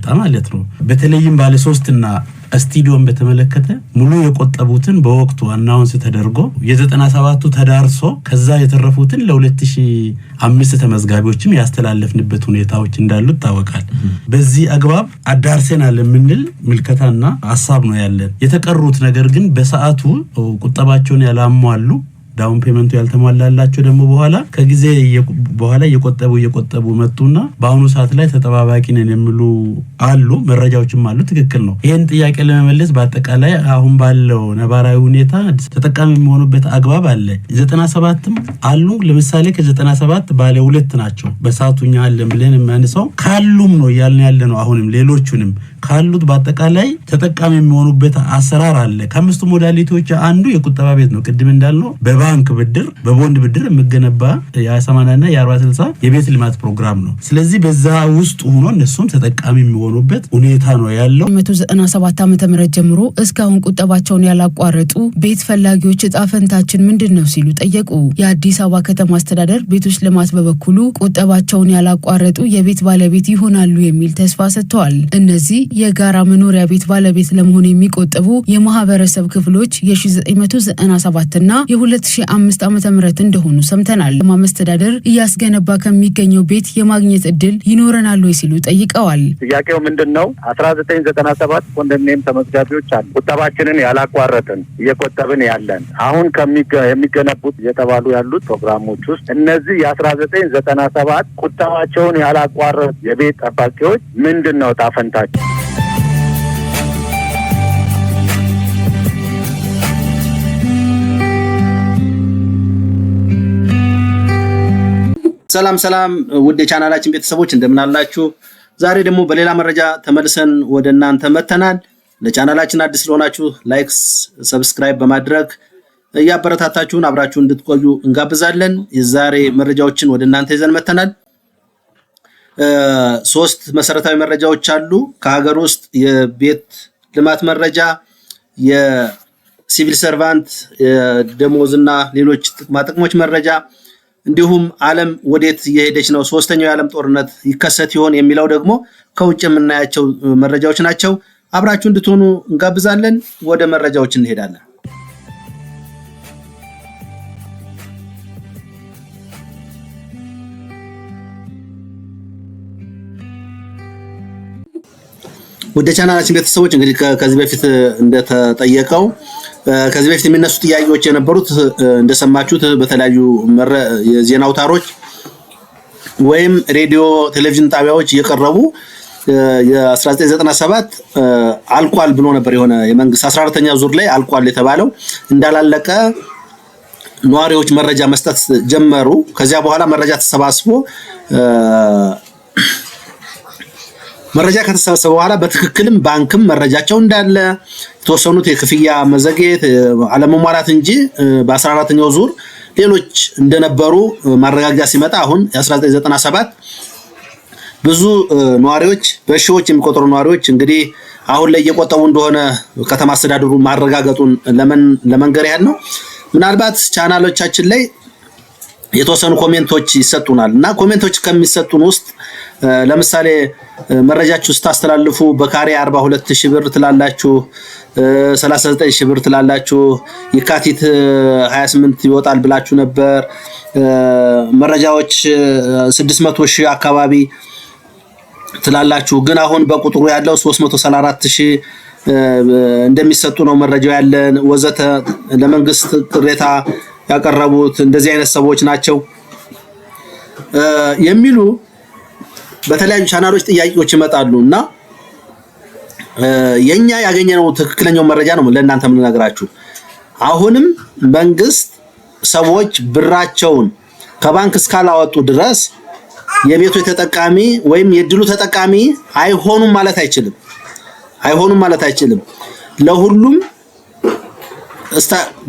ስለመጣ ማለት ነው። በተለይም ባለ 3 እና ስቱዲዮን በተመለከተ ሙሉ የቆጠቡትን በወቅቱ አናውንስ ተደርጎ የ97ቱ ተዳርሶ ከዛ የተረፉትን ለ2005 ተመዝጋቢዎችም ያስተላለፍንበት ሁኔታዎች እንዳሉ ታወቃል። በዚህ አግባብ አዳርሰናል የምንል ምልከታና ሐሳብ ነው ያለን። የተቀሩት ነገር ግን በሰዓቱ ቁጠባቸውን ያላሟሉ ዳውን ፔመንቱ ያልተሟላላቸው ደግሞ በኋላ ከጊዜ በኋላ እየቆጠቡ መጡና በአሁኑ ሰዓት ላይ ተጠባባቂ ነን የሚሉ አሉ። መረጃዎችም አሉ። ትክክል ነው። ይሄን ጥያቄ ለመመለስ በአጠቃላይ አሁን ባለው ነባራዊ ሁኔታ ተጠቃሚ የሚሆኑበት አግባብ አለ። 97ም አሉ። ለምሳሌ ከ97 ባለ 2 ናቸው በሰዓቱኛ አለን ብለን የማንሰው ካሉም ነው ያለ ነው። አሁንም ሌሎቹንም ካሉት በአጠቃላይ ተጠቃሚ የሚሆኑበት አሰራር አለ። ከአምስቱ ሞዳሊቲዎች አንዱ የቁጠባ ቤት ነው። ቅድም እንዳልነው በባንክ ብድር በቦንድ ብድር የሚገነባ የ80 እና የ40/60 የቤት ልማት ፕሮግራም ነው። ስለዚህ በዛ ውስጥ ሆኖ እነሱም ተጠቃሚ የሚሆኑበት ሁኔታ ነው ያለው። 197 ዓመተ ምህረት ጀምሮ እስካሁን ቁጠባቸውን ያላቋረጡ ቤት ፈላጊዎች እጣ ፈንታችን ምንድነው ሲሉ ጠየቁ። የአዲስ አበባ ከተማ አስተዳደር ቤቶች ልማት በበኩሉ ቁጠባቸውን ያላቋረጡ የቤት ባለቤት ይሆናሉ የሚል ተስፋ ሰጥቷል። እነዚህ የጋራ መኖሪያ ቤት ባለቤት ለመሆን የሚቆጠቡ የማህበረሰብ ክፍሎች የ1997 እና የ2005 ዓመተ ምህረት እንደሆኑ ሰምተናል። ማስተዳደር እያስገነባ ከሚገኘው ቤት የማግኘት እድል ይኖረናል ወይ ሲሉ ጠይቀዋል። ጥያቄው ምንድነው? 1997 ኮንዶሚኒየም ተመዝጋቢዎች አሉ። ቁጠባችንን ያላቋረጥን እየቆጠብን ያለን አሁን የሚገነቡት የተባሉ ያሉት ፕሮግራሞች ውስጥ እነዚህ የ1997 ቁጠባቸውን ያላቋረጡ የቤት ጠባቂዎች ምንድነው ጣፈንታቸው? ሰላም ውድ የቻናላችን ቤተሰቦች እንደምን አላችሁ? ዛሬ ደግሞ በሌላ መረጃ ተመልሰን ወደ እናንተ መተናል። ለቻናላችን አዲስ ስለሆናችሁ ላይክ፣ ሰብስክራይብ በማድረግ ያበረታታችሁን አብራችሁ እንድትቆዩ እንጋብዛለን። የዛሬ መረጃዎችን ወደ እናንተ ይዘን መተናል። 3 መሰረታዊ መረጃዎች አሉ። ከሀገር ውስጥ የቤት ልማት መረጃ፣ የሲቪል ሰርቫንት ደሞዝና ሌሎች ጥቅሞች መረጃ እንዲሁም ዓለም ወዴት እየሄደች ነው፣ 3ኛው የዓለም ጦርነት ይከሰት ይሆን የሚለው ደግሞ ከውጭ የምናያቸው መረጃዎች ናቸው። አብራችሁ እንድትሆኑ እንጋብዛለን። ወደ መረጃዎች እንሄዳለን። ወደ ቻናላችን ቤተሰቦች እንግዲህ ከዚህ በፊት እንደተጠየቀው ከዚህ በፊት የሚነሱ ጥያቄዎች የነበሩት እንደሰማችሁት በተለያዩ የዜና አውታሮች ወይም ሬዲዮ ቴሌቪዥን ጣቢያዎች እየቀረቡ የ1997 አልቋል ብሎ ነበር። የሆነ የመንግስት 14ኛ ዙር ላይ አልቋል የተባለው እንዳላለቀ ነዋሪዎች መረጃ መስጠት ጀመሩ። ከዚያ በኋላ መረጃ ተሰባስቦ መረጃ ከተሰበሰበ በኋላ በትክክልም ባንክም መረጃቸው እንዳለ የተወሰኑት የክፍያ መዘግየት አለመሟላት እንጂ በ14ኛው ዙር ሌሎች እንደነበሩ ማረጋገጫ ሲመጣ አሁን የ1997 ብዙ ነዋሪዎች በሺዎች የሚቆጠሩ ነዋሪዎች እንግዲህ አሁን ላይ እየቆጠቡ እንደሆነ ከተማ አስተዳደሩ ማረጋገጡን ለመንገር ያህል ነው። ምናልባት ቻናሎቻችን ላይ የተወሰኑ ኮሜንቶች ይሰጡናል እና ኮሜንቶች ከሚሰጡን ውስጥ ለምሳሌ መረጃችሁ ስታስተላልፉ በካሬ 42000 ብር ትላላችሁ፣ 39000 ብር ትላላችሁ፣ የካቲት 28 ይወጣል ብላችሁ ነበር፣ መረጃዎች 600000 አካባቢ ትላላችሁ፣ ግን አሁን በቁጥሩ ያለው 334000 እንደሚሰጡ ነው መረጃው ያለን ወዘተ። ለመንግስት ቅሬታ ያቀረቡት እንደዚህ አይነት ሰዎች ናቸው የሚሉ በተለያዩ ቻናሎች ጥያቄዎች ይመጣሉና የኛ ያገኘነው ትክክለኛው መረጃ ነው ለእናንተ የምንነግራችሁ። አሁንም መንግስት ሰዎች ብራቸውን ከባንክ እስካላወጡ ድረስ የቤቱ ተጠቃሚ ወይም የድሉ ተጠቃሚ አይሆኑም ማለት አይችልም።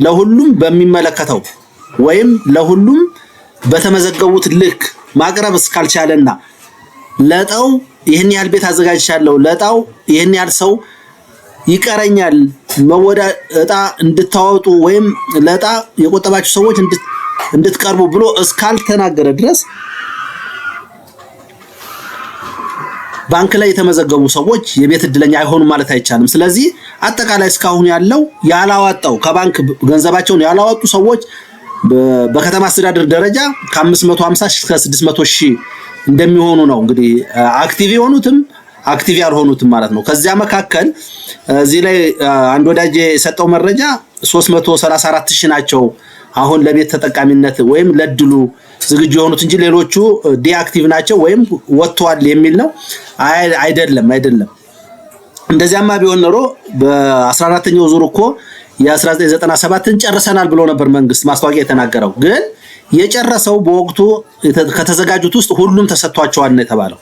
ለሁሉም በሚመለከተው ወይም ለሁሉም በተመዘገቡት ልክ ማቅረብ እስካልቻለና ለጣው ይሄን ያህል ቤት አዘጋጅቻለሁ፣ ለጣው ይሄን ያህል ሰው ይቀረኛል እጣ እንድታወጡ ወይም ለጣ የቆጠባችሁ ሰዎች እንድትቀርቡ ብሎ እስካልተናገረ ድረስ ባንክ ላይ የተመዘገቡ ሰዎች የቤት እድለኛ አይሆኑም ማለት አይቻልም። ስለዚህ አጠቃላይ እስካሁን ያለው ያላዋጣው ከባንክ ገንዘባቸውን ያላዋጡ ሰዎች በከተማ አስተዳደር ደረጃ ከ550 እስከ 600 ሺህ እንደሚሆኑ ነው እንግዲህ አክቲቭ የሆኑትም አክቲቭ ያልሆኑትም ማለት ነው። ከዚያ መካከል እዚህ ላይ አንድ ወዳጅ የሰጠው መረጃ 334 ሺህ ናቸው አሁን ለቤት ተጠቃሚነት ወይም ለድሉ ዝግጁ የሆኑት እንጂ ሌሎቹ ዲአክቲቭ ናቸው ወይም ወጥተዋል የሚል ነው። አይደለም እንደዚያማ ቢሆን ኖሮ በ14ኛው ዙር እኮ የ1997ን ጨርሰናል ብሎ ነበር መንግስት ማስታወቂያ የተናገረው። ግን የጨረሰው በወቅቱ ከተዘጋጁት ውስጥ ሁሉም ተሰጥቷቸዋል ነው የተባለው።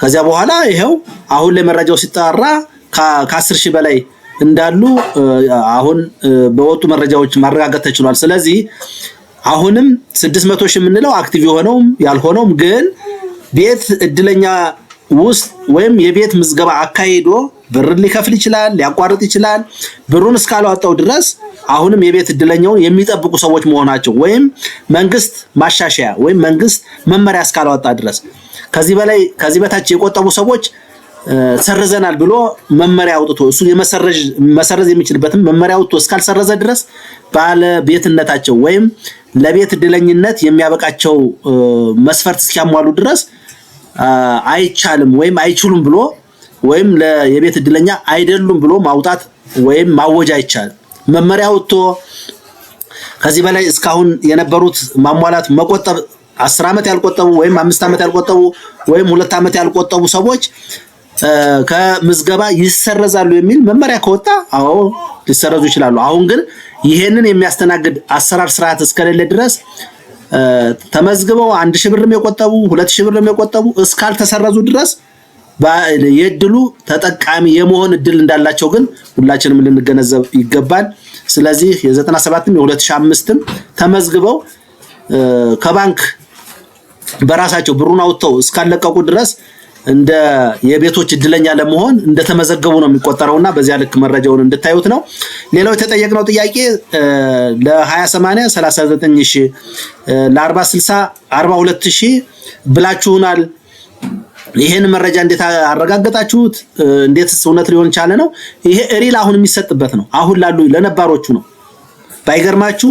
ከዚያ በኋላ ይሄው አሁን ላይ መረጃው ሲጣራ ከ10 ሺህ በላይ እንዳሉ አሁን በወጡ መረጃዎች ማረጋገጥ ተችሏል። ስለዚህ አሁንም 600 ሺህ የምንለው አክቲቭ የሆነውም ያልሆነውም ግን ቤት እድለኛ ውስጥ ወይም የቤት ምዝገባ አካሂዶ ብር ሊከፍል ይችላል፣ ሊያቋርጥ ይችላል። ብሩን እስካላወጣው ድረስ አሁንም የቤት እድለኛውን የሚጠብቁ ሰዎች መሆናቸው ወይም መንግስት ማሻሻያ ወይም መንግስት መመሪያ እስካላወጣ ድረስ ከዚህ በታች የቆጠቡ ሰዎች ሰርዘናል ብሎ መመሪያ አውጥቶ እሱ መሰረዝ የሚችልበትም መመሪያ አውጥቶ እስካልሰረዘ ድረስ ባለ ቤትነታቸው ወይም ለቤት እድለኝነት የሚያበቃቸው መስፈርት እስኪያሟሉ ድረስ አይቻልም ወይም አይችሉም ብሎ ወይም የቤት እድለኛ አይደሉም ብሎ ማውጣት ወይም ማወጅ አይቻልም። መመሪያ አውጥቶ ከዚህ በላይ እስካሁን የነበሩት ማሟላት መቆጠብ 10 ዓመት ያልቆጠቡ ወይም 5 ዓመት ያልቆጠቡ ወይም 2 ዓመት ያልቆጠቡ ሰዎች ከምዝገባ ይሰረዛሉ የሚል መመሪያ ከወጣ አዎ ሊሰረዙ ይችላሉ። አሁን ግን ይሄንን የሚያስተናግድ አሰራር ስርዓት እስከሌለ ድረስ ተመዝግበው 1000 ብርም የቆጠቡ 2000 ብርም የቆጠቡ እስካልተሰረዙ ድረስ የድሉ ተጠቃሚ የመሆን እድል እንዳላቸው ግን ሁላችንም ልንገነዘብ ይገባል። ስለዚህ የ97ም የ2005ም ተመዝግበው ከባንክ በራሳቸው ብሩን አውጥተው እስካለቀቁ ድረስ እንደ የቤቶች እድለኛ ለመሆን እንደተመዘገቡ ነው የሚቆጠረውና በዚያ ልክ መረጃውን እንድታዩት ነው። ሌላው የተጠየቅነው ጥያቄ ለ20/80 39000 ለ40/60 42000 ብላችሁናል። ይሄን መረጃ እንዴት አረጋግጣችሁት? እንዴትስ እውነት ሊሆን ቻለ ነው? ይሄ ሪል አሁን የሚሰጥበት ነው። አሁን ላሉ ለነባሮቹ ነው። ባይገርማችሁ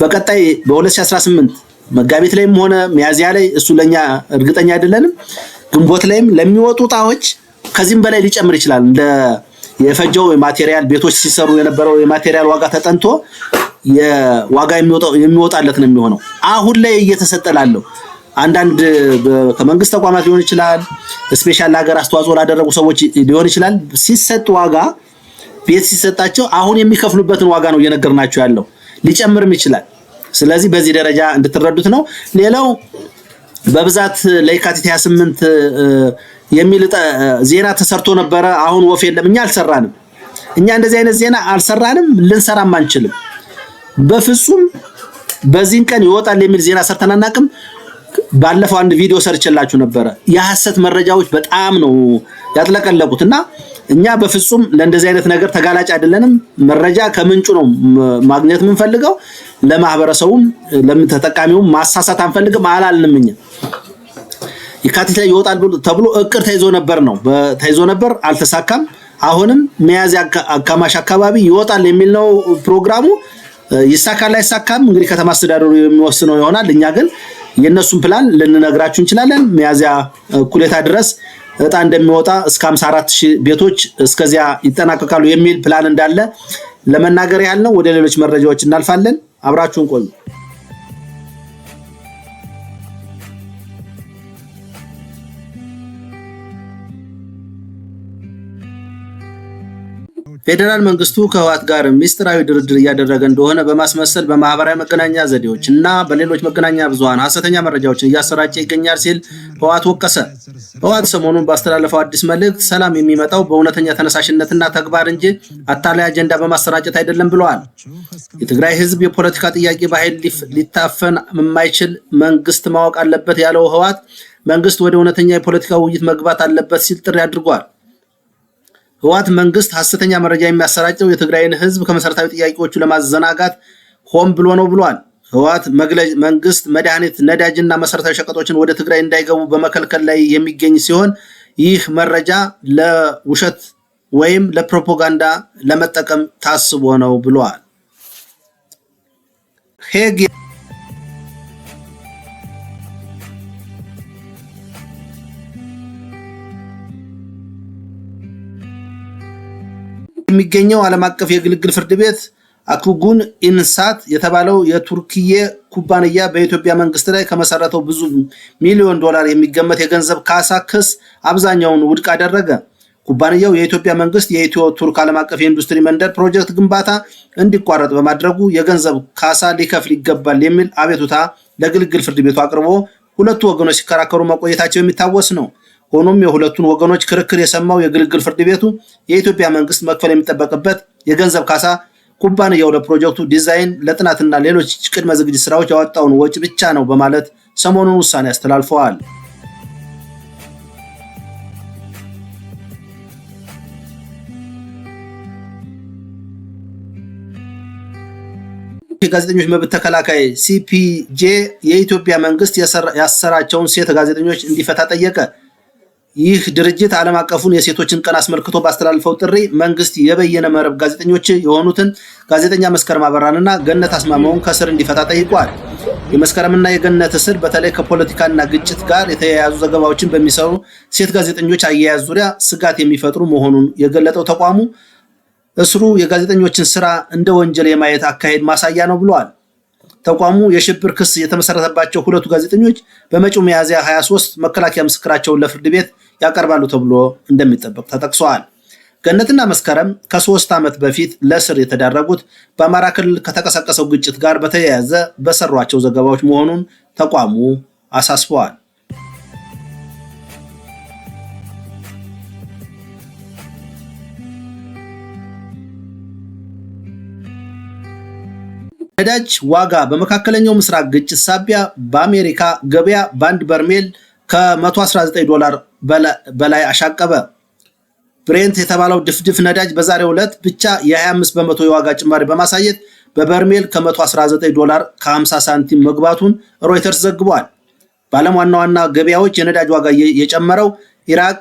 በቀጣይ በ2018 መጋቢት ላይም ሆነ ሚያዚያ ላይ እሱ ለኛ እርግጠኛ አይደለንም። ግንቦት ላይም ለሚወጡ ጣዎች ከዚህም በላይ ሊጨምር ይችላል። እንደ የፈጀው ማቴሪያል ቤቶች ሲሰሩ የነበረው የማቴሪያል ዋጋ ተጠንቶ የዋጋ የሚወጣለት ነው የሚሆነው። አሁን ላይ እየተሰጠላለው አንዳንድ ከመንግስት ተቋማት ሊሆን ይችላል፣ ስፔሻል ሀገር አስተዋጽኦ ላደረጉ ሰዎች ሊሆን ይችላል። ሲሰጥ ዋጋ ቤት ሲሰጣቸው አሁን የሚከፍሉበትን ዋጋ ነው እየነገርናቸው ያለው። ሊጨምርም ይችላል። ስለዚህ በዚህ ደረጃ እንድትረዱት ነው። ሌላው በብዛት ለየካቲት 28 የሚል ዜና ተሰርቶ ነበረ። አሁን ወፍ የለም። እኛ አልሰራንም። እኛ እንደዚህ አይነት ዜና አልሰራንም፣ ልንሰራም አንችልም። በፍጹም በዚህን ቀን ይወጣል የሚል ዜና ሰርተን አናውቅም። ባለፈው አንድ ቪዲዮ ሰርችላችሁ ነበረ። የሐሰት መረጃዎች በጣም ነው ያጥለቀለቁትና እኛ በፍጹም ለእንደዚህ አይነት ነገር ተጋላጭ አይደለንም። መረጃ ከምንጩ ነው ማግኘት የምንፈልገው። ለማህበረሰቡም ለተጠቃሚውም ማሳሳት አንፈልግም አላልንም። እኛ የካቲት ላይ ይወጣል ተብሎ እቅድ ተይዞ ነበር፣ አልተሳካም። አሁንም ሚያዝያ አጋማሽ አካባቢ ይወጣል የሚል ነው ፕሮግራሙ። ይሳካል አይሳካም እንግዲህ ከተማ አስተዳደሩ የሚወስነው ይሆናል። እኛ ግን የነሱን ፕላን ልንነግራችሁ እንችላለን። ሚያዝያ እኩሌታ ድረስ እጣ እንደሚወጣ እስከ 54000 ቤቶች እስከዚያ ይጠናቀቃሉ የሚል ፕላን እንዳለ ለመናገር ያህል ነው። ወደ ሌሎች መረጃዎች እናልፋለን። አብራችሁን ቆዩ። ፌደራል መንግስቱ ከህወሓት ጋር ሚስጥራዊ ድርድር እያደረገ እንደሆነ በማስመሰል በማህበራዊ መገናኛ ዘዴዎች እና በሌሎች መገናኛ ብዙሃን ሐሰተኛ መረጃዎችን እያሰራጨ ይገኛል ሲል ህወሓት ወቀሰ። ህወሓት ሰሞኑን ባስተላለፈው አዲስ መልእክት ሰላም የሚመጣው በእውነተኛ ተነሳሽነትና ተግባር እንጂ አታላይ አጀንዳ በማሰራጨት አይደለም ብለዋል። የትግራይ ህዝብ የፖለቲካ ጥያቄ በኃይል ሊታፈን የማይችል መንግስት ማወቅ አለበት ያለው ህወሓት መንግስት ወደ እውነተኛ የፖለቲካ ውይይት መግባት አለበት ሲል ጥሪ አድርጓል። ህወሓት መንግስት ሐሰተኛ መረጃ የሚያሰራጨው የትግራይን ህዝብ ከመሰረታዊ ጥያቄዎቹ ለማዘናጋት ሆን ብሎ ነው ብሏል። ህወሓት መንግስት መድኃኒት፣ ነዳጅና መሰረታዊ ሸቀጦችን ወደ ትግራይ እንዳይገቡ በመከልከል ላይ የሚገኝ ሲሆን ይህ መረጃ ለውሸት ወይም ለፕሮፓጋንዳ ለመጠቀም ታስቦ ነው ብለዋል። ሄግ የሚገኘው ዓለም አቀፍ የግልግል ፍርድ ቤት አክጉን ኢንሳት የተባለው የቱርክዬ ኩባንያ በኢትዮጵያ መንግስት ላይ ከመሰረተው ብዙ ሚሊዮን ዶላር የሚገመት የገንዘብ ካሳ ክስ አብዛኛውን ውድቅ አደረገ። ኩባንያው የኢትዮጵያ መንግስት የኢትዮ ቱርክ ዓለም አቀፍ የኢንዱስትሪ መንደር ፕሮጀክት ግንባታ እንዲቋረጥ በማድረጉ የገንዘብ ካሳ ሊከፍል ይገባል የሚል አቤቱታ ለግልግል ፍርድ ቤቱ አቅርቦ ሁለቱ ወገኖች ሲከራከሩ መቆየታቸው የሚታወስ ነው። ሆኖም የሁለቱን ወገኖች ክርክር የሰማው የግልግል ፍርድ ቤቱ የኢትዮጵያ መንግስት መክፈል የሚጠበቅበት የገንዘብ ካሳ ኩባንያው ለፕሮጀክቱ ዲዛይን፣ ለጥናትና ሌሎች ቅድመ ዝግጅት ስራዎች ያወጣውን ወጪ ብቻ ነው በማለት ሰሞኑን ውሳኔ አስተላልፈዋል። የጋዜጠኞች መብት ተከላካይ ሲፒጄ የኢትዮጵያ መንግስት ያሰራቸውን ሴት ጋዜጠኞች እንዲፈታ ጠየቀ። ይህ ድርጅት ዓለም አቀፉን የሴቶችን ቀን አስመልክቶ ባስተላልፈው ጥሪ መንግስት የበየነ መረብ ጋዜጠኞች የሆኑትን ጋዜጠኛ መስከረም አበራንና ገነት አስማማውን ከስር እንዲፈታ ጠይቋል። የመስከረምና የገነት እስር በተለይ ከፖለቲካና ግጭት ጋር የተያያዙ ዘገባዎችን በሚሰሩ ሴት ጋዜጠኞች አያያዝ ዙሪያ ስጋት የሚፈጥሩ መሆኑን የገለጠው ተቋሙ እስሩ የጋዜጠኞችን ስራ እንደ ወንጀል የማየት አካሄድ ማሳያ ነው ብሏል። ተቋሙ የሽብር ክስ የተመሰረተባቸው ሁለቱ ጋዜጠኞች በመጪው ሚያዝያ 23 መከላከያ ምስክራቸውን ለፍርድ ቤት ያቀርባሉ ተብሎ እንደሚጠበቅ ተጠቅሷል። ገነትና መስከረም ከ3 ዓመት በፊት ለእስር የተዳረጉት በአማራ ክልል ከተቀሰቀሰው ግጭት ጋር በተያያዘ በሰሯቸው ዘገባዎች መሆኑን ተቋሙ አሳስበዋል። ነዳጅ ዋጋ በመካከለኛው ምስራቅ ግጭት ሳቢያ በአሜሪካ ገበያ በአንድ በርሜል ከ$119 በላይ አሻቀበ። ብሬንት የተባለው ድፍድፍ ነዳጅ በዛሬው ዕለት ብቻ የ25 በመቶ የዋጋ ጭማሪ በማሳየት በበርሜል ከ$119 ከ50 ሳንቲም መግባቱን ሮይተርስ ዘግቧል። በዓለም ዋና ዋና ገበያዎች የነዳጅ ዋጋ የጨመረው ኢራቅ፣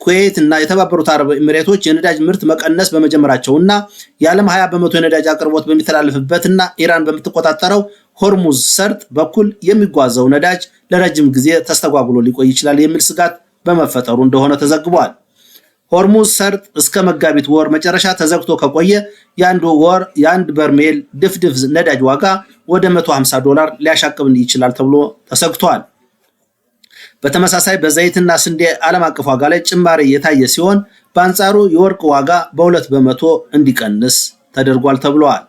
ኩዌት እና የተባበሩት አረብ ኤሚሬቶች የነዳጅ ምርት መቀነስ በመጀመራቸውና የዓለም 20 በመቶ የነዳጅ አቅርቦት በሚተላለፍበትና ኢራን በምትቆጣጠረው ሆርሙዝ ሰርጥ በኩል የሚጓዘው ነዳጅ ለረጅም ጊዜ ተስተጓጉሎ ሊቆይ ይችላል የሚል ስጋት በመፈጠሩ እንደሆነ ተዘግቧል። ሆርሙዝ ሰርጥ እስከ መጋቢት ወር መጨረሻ ተዘግቶ ከቆየ የአንድ በርሜል ድፍድፍ ነዳጅ ዋጋ ወደ $150 ሊያሻቅብ ይችላል ተብሎ ተሰግቷል። በተመሳሳይ በዘይትና ስንዴ ዓለም አቀፍ ዋጋ ላይ ጭማሪ የታየ ሲሆን በአንጻሩ የወርቅ ዋጋ በ2 በመቶ እንዲቀንስ ተደርጓል ተብሏል።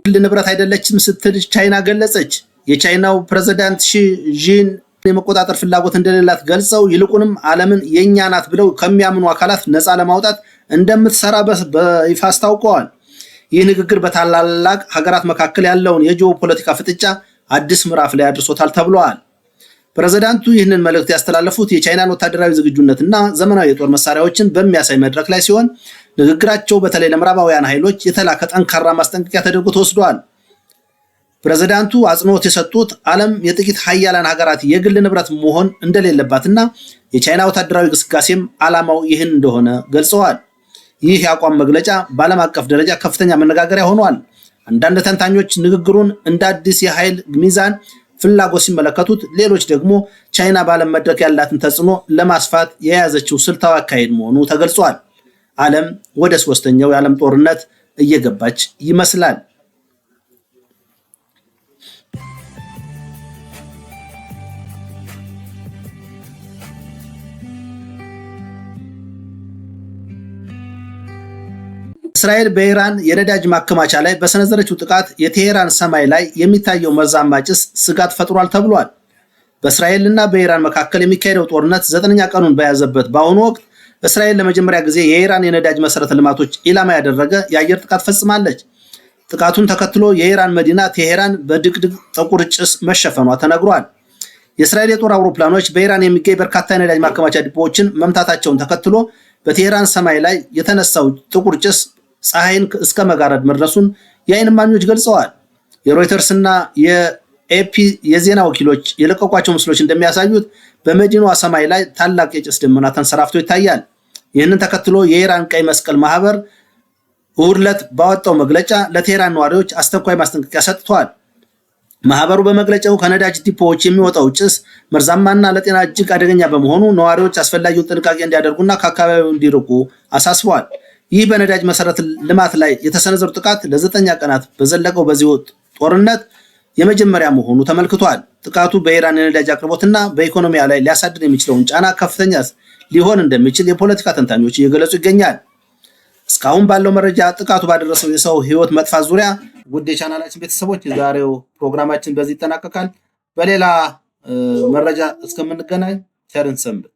ግል ንብረት አይደለችም ስትል ቻይና ገለጸች። የቻይናው ፕሬዝዳንት ሺ ጂን የመቆጣጠር ፍላጎት እንደሌላት ገልጸው ይልቁንም ዓለምን የኛ ናት ብለው ከሚያምኑ አካላት ነፃ ለማውጣት እንደምትሰራ በይፋ አስታውቀዋል። ይህ ንግግር በታላላቅ ሀገራት መካከል ያለውን የጂኦፖለቲካ ፍጥጫ አዲስ ምዕራፍ ላይ አድርሶታል ተብሏል። ፕሬዝዳንቱ ይህንን መልእክት ያስተላለፉት የቻይናን ወታደራዊ ዝግጁነትና ዘመናዊ የጦር መሳሪያዎችን በሚያሳይ መድረክ ላይ ሲሆን ንግግራቸው በተለይ ለምዕራባውያን ኃይሎች የተላከ ጠንካራ ማስጠንቀቂያ ተደርጎ ተወስዷል። ፕሬዝዳንቱ አጽንኦት የሰጡት ዓለም የጥቂት ሀያላን ሀገራት የግል ንብረት መሆን እንደሌለባትና የቻይና ወታደራዊ ግስጋሴም ዓላማው ይህን እንደሆነ ገልጸዋል። ይህ የአቋም መግለጫ በዓለም አቀፍ ደረጃ ከፍተኛ መነጋገሪያ ሆኗል። አንዳንድ ተንታኞች ንግግሩን እንደ አዲስ የኃይል ሚዛን ፍላጎት ሲመለከቱት፣ ሌሎች ደግሞ ቻይና በዓለም መድረክ ያላትን ተጽዕኖ ለማስፋት የያዘችው ስልታዊ አካሄድ መሆኑ ተገልጿል። ዓለም ወደ 3ኛው የዓለም ጦርነት እየገባች ይመስላል። እስራኤል በኢራን የነዳጅ ማከማቻ ላይ በሰነዘረችው ጥቃት የቴሄራን ሰማይ ላይ የሚታየው መርዛማ ጭስ ስጋት ፈጥሯል ተብሏል። በእስራኤልና በኢራን መካከል የሚካሄደው ጦርነት 9ኛ ቀኑን በያዘበት በአሁኑ ወቅት እስራኤል ለመጀመሪያ ጊዜ የኢራን የነዳጅ መሰረተ ልማቶች ኢላማ ያደረገ የአየር ጥቃት ፈጽማለች። ጥቃቱን ተከትሎ የኢራን መዲና ቴሄራን በድቅድቅ ጥቁር ጭስ መሸፈኗ ተነግሯል። የእስራኤል የጦር አውሮፕላኖች በኢራን የሚገኝ በርካታ የነዳጅ ማከማቻ ዲፖዎችን መምታታቸውን ተከትሎ በቴሄራን ሰማይ ላይ የተነሳው ጥቁር ጭስ ፀሐይን እስከ መጋረድ መድረሱን የዓይን እማኞች ገልጸዋል። የሮይተርስና የኤፒ የዜና ወኪሎች የለቀቋቸው ምስሎች እንደሚያሳዩት በመዲናዋ ሰማይ ላይ ታላቅ የጭስ ደመና ተንሰራፍቶ ይታያል። ይህንን ተከትሎ የኢራን ቀይ መስቀል ማህበር እሁድ ዕለት ባወጣው መግለጫ ለቴህራን ነዋሪዎች አስቸኳይ ማስጠንቀቂያ ሰጥቷል። ማህበሩ በመግለጫው ከነዳጅ ዲፖዎች የሚወጣው ጭስ መርዛማና ለጤና እጅግ አደገኛ በመሆኑ ነዋሪዎች አስፈላጊውን ጥንቃቄ እንዲያደርጉና ከአካባቢው እንዲርቁ አሳስበዋል። ይህ በነዳጅ መሰረተ ልማት ላይ የተሰነዘሩ ጥቃት ለ9 ቀናት በዘለቀው በዚህ ጦርነት የመጀመሪያ መሆኑ ተመልክቷል። ጥቃቱ በኢራን የነዳጅ አቅርቦትና በኢኮኖሚያ ላይ ሊያሳድር የሚችለውን ጫና ከፍተኛ ሊሆን እንደሚችል የፖለቲካ ተንታኞች እየገለጹ ይገኛል። እስካሁን ባለው መረጃ ጥቃቱ ባደረሰው የሰው ህይወት መጥፋት ዙሪያ ውድ የቻናላችን ቤተሰቦች የዛሬው ፕሮግራማችን በዚህ ይጠናቀቃል። በሌላ መረጃ እስከምንገናኝ ቸርን ሰንብት።